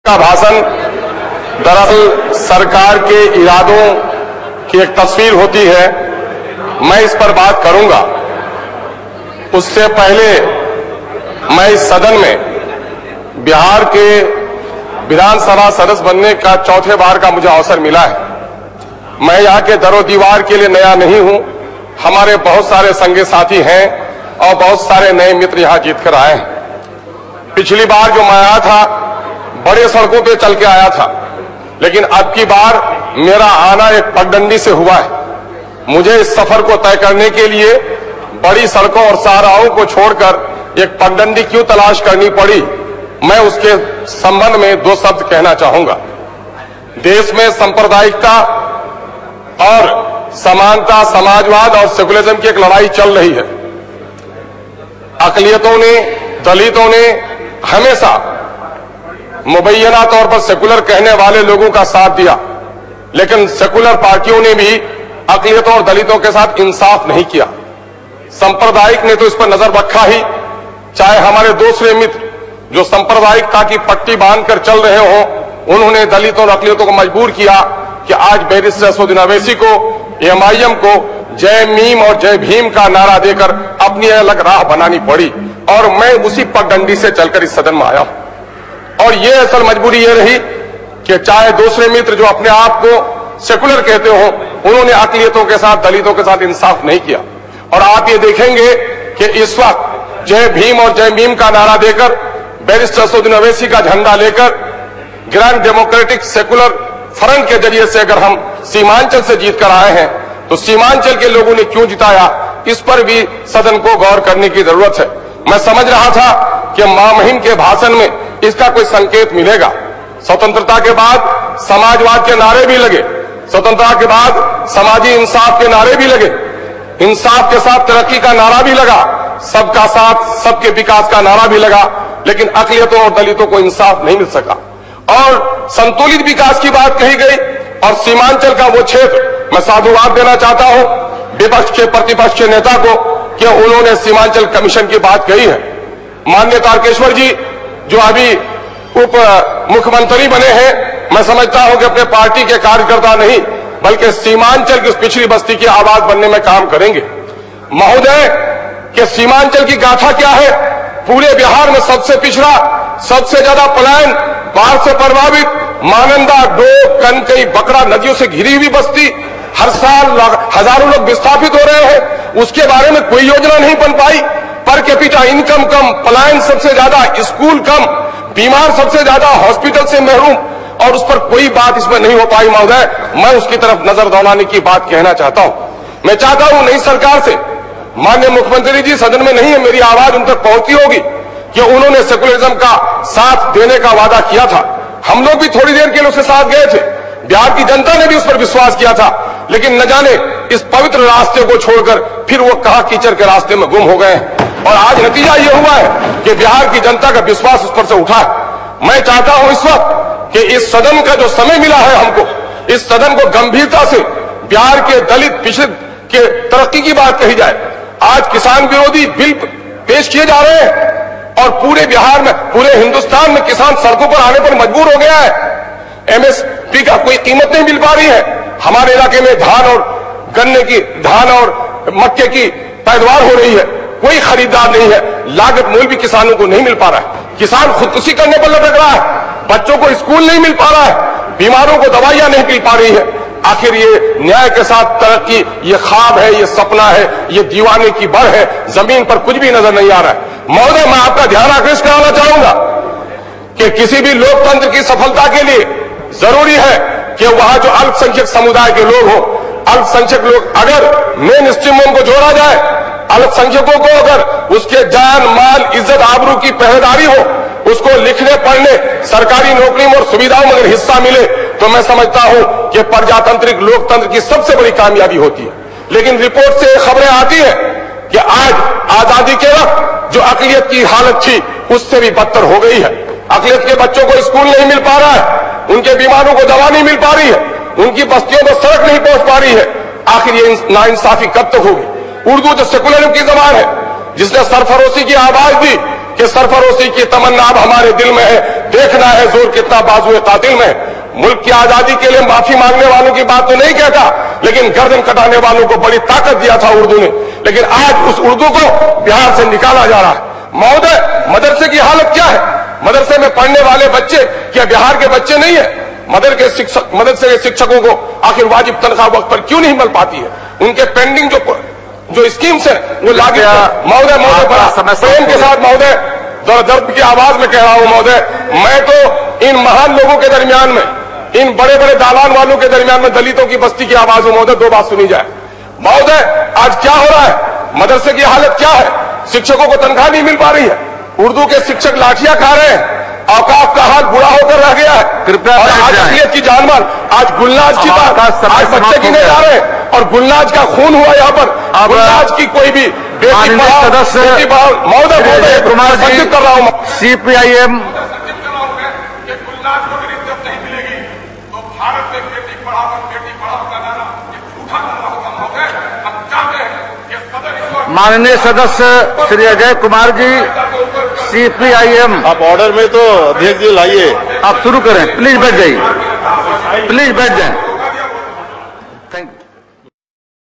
का भाषण दरअसल सरकार के इरादों की एक तस्वीर होती है। मैं इस पर बात करूंगा। उससे पहले मैं इस सदन में बिहार के विधानसभा सदस्य बनने का चौथे बार का मुझे अवसर मिला है। मैं यहाँ के दरो दीवार के लिए नया नहीं हूं। हमारे बहुत सारे संगी साथी हैं और बहुत सारे नए मित्र यहाँ जीत कर आए हैं। पिछली बार जो मैं आया था बड़े सड़कों पे चल के आया था, लेकिन अब की बार मेरा आना एक पगडंडी से हुआ है। मुझे इस सफर को तय करने के लिए बड़ी सड़कों और शाहराहों को छोड़कर एक पगडंडी क्यों तलाश करनी पड़ी, मैं उसके संबंध में दो शब्द कहना चाहूंगा। देश में सांप्रदायिकता और समानता, समाजवाद और सेकुलरिज्म की एक लड़ाई चल रही है। अकलियतों ने, दलितों ने हमेशा मुबैना तौर पर सेकुलर कहने वाले लोगों का साथ दिया, लेकिन सेकुलर पार्टियों ने भी अकलियतों और दलितों के साथ इंसाफ नहीं किया। सांप्रदायिक ने तो इस पर नजर रखा ही, चाहे हमारे दूसरे मित्र जो सांप्रदायिकता की पट्टी बांधकर चल रहे हों, उन्होंने दलितों और अकलियतों को मजबूर किया कि आज बैरिस्टर असदुद्दीन ओवैसी को, एमआईएम को जय मीम और जय भीम का नारा देकर अपनी अलग राह बनानी पड़ी, और मैं उसी पगडंडी से चलकर इस सदन में आया हूं। और ये असल मजबूरी ये रही कि चाहे दूसरे मित्र जो अपने आप को सेकुलर कहते हो, उन्होंने अकलियतों के साथ, दलितों के साथ इंसाफ नहीं किया। और आप ये देखेंगे कि इस वक्त जय भीम और जय मीम का नारा देकर, बैरिस्टर असदुद्दीन ओवैसी का झंडा लेकर, ग्रैंड डेमोक्रेटिक सेकुलर फ्रंट के जरिए से अगर हम सीमांचल से जीत कर आए हैं, तो सीमांचल के लोगों ने क्यों जिताया, इस पर भी सदन को गौर करने की जरूरत है। मैं समझ रहा था कि मां मुहिम के भाषण में इसका कोई संकेत मिलेगा। स्वतंत्रता के बाद समाजवाद के नारे भी लगे, स्वतंत्रता के बाद समाजी इंसाफ के नारे भी लगे, इंसाफ के साथ तरक्की का नारा भी लगा, सबका साथ सबके विकास का नारा भी लगा, लेकिन अकलियतों और दलितों को इंसाफ नहीं मिल सका। और संतुलित विकास की बात कही गई, और सीमांचल का वो क्षेत्र, मैं साधुवाद देना चाहता हूं विपक्ष के, प्रतिपक्ष के नेता को कि उन्होंने सीमांचल कमीशन की बात कही है। माननीय तारकेश्वर जी जो अभी उप मुख्यमंत्री बने हैं, मैं समझता हूं कि अपने पार्टी के कार्यकर्ता नहीं बल्कि सीमांचल की उस पिछड़ी बस्ती की आवाज बनने में काम करेंगे। महोदय के सीमांचल की गाथा क्या है? पूरे बिहार में सबसे पिछड़ा, सबसे ज्यादा पलायन, बाढ़ से प्रभावित, मानंदा, डोक, कनकई, बकरा नदियों से घिरी हुई बस्ती, हर साल हजारों लोग विस्थापित हो रहे हैं, उसके बारे में कोई योजना नहीं बन पाई। पर कैपिटा इनकम कम, पलायन सबसे ज्यादा, स्कूल कम, बीमार सबसे ज्यादा, हॉस्पिटल से महरूम, और उस पर कोई बात इसमें नहीं हो पाई। महोदय, मैं उसकी तरफ नजर दौड़ाने की बात कहना चाहता हूं। मैं चाहता हूं नई सरकार से, माननीय मुख्यमंत्री जी सदन में नहीं है, मेरी आवाज उन तक पहुंचती होगी कि उन्होंने सेकुलरिज्म का साथ देने का वादा किया था। हम लोग भी थोड़ी देर के लिए उसके साथ गए थे, बिहार की जनता ने भी उस पर विश्वास किया था, लेकिन न जाने इस पवित्र रास्ते को छोड़कर फिर वो कहा कीचड़ के रास्ते में गुम हो गए हैं। और आज नतीजा ये हुआ है कि बिहार की जनता का विश्वास उस पर से उठा है। मैं चाहता हूं इस वक्त कि इस सदन का जो समय मिला है हमको, इस सदन को गंभीरता से बिहार के दलित पिछड़े के तरक्की की बात कही जाए। आज किसान विरोधी बिल पेश किए जा रहे हैं और पूरे बिहार में, पूरे हिंदुस्तान में किसान सड़कों पर आने पर मजबूर हो गया है। एमएसपी का कोई कीमत नहीं मिल पा रही है। हमारे इलाके में धान और गन्ने की, धान और मक्के की पैदावार हो रही है, कोई खरीदार नहीं है, लागत मूल्य भी किसानों को नहीं मिल पा रहा है, किसान खुदकुशी करने पर लटक रहा है, बच्चों को स्कूल नहीं मिल पा रहा है, बीमारों को दवाइयां नहीं मिल पा रही है। आखिर ये न्याय के साथ तरक्की, ये ख्वाब है, ये सपना है, ये दीवाने की बढ़ है, जमीन पर कुछ भी नजर नहीं आ रहा है। महोदय, मैं आपका ध्यान आकृष्ट कराना चाहूंगा कि किसी भी लोकतंत्र की सफलता के लिए जरूरी है कि वहां जो अल्पसंख्यक समुदाय के लोग हो, अल्पसंख्यक लोग, अगर मेन स्ट्रीम को जोड़ा जाए, अल्पसंख्यकों को अगर उसके जान, माल, इज्जत, आबरू की पहरेदारी हो, उसको लिखने पढ़ने, सरकारी नौकरी में और सुविधाओं में अगर हिस्सा मिले, तो मैं समझता हूं कि प्रजातांत्रिक लोकतंत्र की सबसे बड़ी कामयाबी होती है। लेकिन रिपोर्ट से खबरें आती है कि आज आजादी के वक्त जो अकलियत की हालत थी उससे भी बदतर हो गई है। अकलियत के बच्चों को स्कूल नहीं मिल पा रहा है, उनके बीमारों को दवा नहीं मिल पा रही है, उनकी बस्तियों को सड़क नहीं पहुंच पा रही है। आखिर ये नाइंसाफी कब तक होगी? उर्दू जो सेकुलरिज्म की जबान है, जिसने सरफरोशी की आवाज दी कि सरफरोशी की तमन्ना अब हमारे दिल में है, देखना है जोर कितना बाजुए कातिल में। मुल्क की आजादी के लिए माफी मांगने वालों की बात तो नहीं कहता, लेकिन गर्दन कटाने वालों को बड़ी ताकत दिया था उर्दू ने, लेकिन आज उस उर्दू को बिहार से निकाला जा रहा है। महोदय, मदरसे की हालत क्या है? मदरसे में पढ़ने वाले बच्चे क्या बिहार के बच्चे नहीं है? मदरसे के शिक्षकों को आखिर वाजिब तनख्वाह वक्त पर क्यों नहीं मिल पाती है? उनके पेंडिंग जो स्कीम्स है वो लागू। महोदय प्रेम के साथ महोदय, दर्द की आवाज में कह रहा हूं महोदय, मैं तो इन महान लोगों के दरमियान में, इन बड़े बड़े दालान वालों के दरमियान में दलितों की बस्ती की आवाज हूं महोदय। दो बात सुनी जाए महोदय, आज क्या हो रहा है? मदरसे की हालत क्या है? शिक्षकों को तनख्वाह नहीं मिल पा रही है, उर्दू के शिक्षक लाठियां खा रहे हैं, औकाफ का हाल बुरा होकर रह गया है। कृपया आज असलियत की जानमाल, आज गुलनाज की बात, आज बच्चे गिने जा रहे हैं और गुलनाज का खून हुआ यहाँ पर। गुलनाज की कोई भी बेटी पढ़ाओ महोदय, कुमार जी कर रहा हूं CPIM माननीय सदस्य श्री अजय कुमार जी CPIM। आप ऑर्डर में तो अध्यक्ष जी लाइए, आप शुरू करें, प्लीज बैठ जाइए, प्लीज बैठ जाएं।